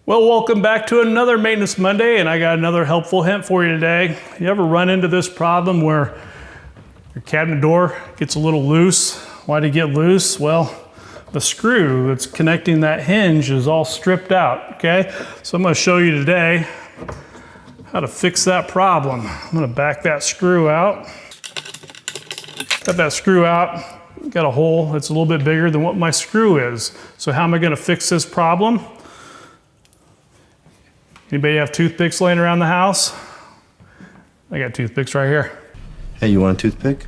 Well, welcome back to another Maintenance Monday, and I got another helpful hint for you today. You ever run into this problem where your cabinet door gets a little loose? Why did it get loose? Well, the screw that's connecting that hinge is all stripped out, okay? So I'm gonna show you today how to fix that problem. I'm gonna back that screw out. Got that screw out, got a hole that's a little bit bigger than what my screw is. So how am I gonna fix this problem? Anybody have toothpicks laying around the house? I got toothpicks right here. Hey, you want a toothpick?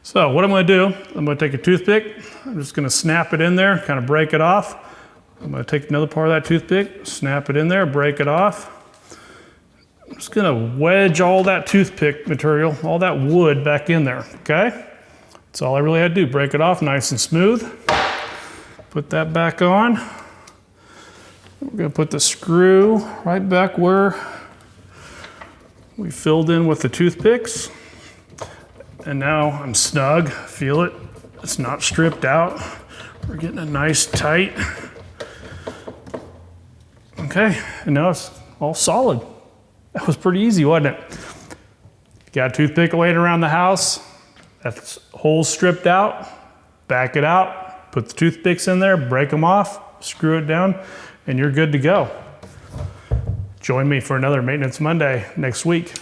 So what I'm gonna do, I'm gonna take a toothpick, I'm just gonna snap it in there, kind of break it off. I'm gonna take another part of that toothpick, snap it in there, break it off. I'm just gonna wedge all that toothpick material, all that wood back in there, okay? That's all I really had to do, break it off nice and smooth. Put that back on. We're gonna put the screw right back where we filled in with the toothpicks. And now I'm snug, feel it, it's not stripped out. We're getting a nice tight. Okay, and now it's all solid. That was pretty easy, wasn't it? Got a toothpick laying around the house, that's holes stripped out, back it out, put the toothpicks in there, break them off, screw it down, and you're good to go. Join me for another Maintenance Monday next week.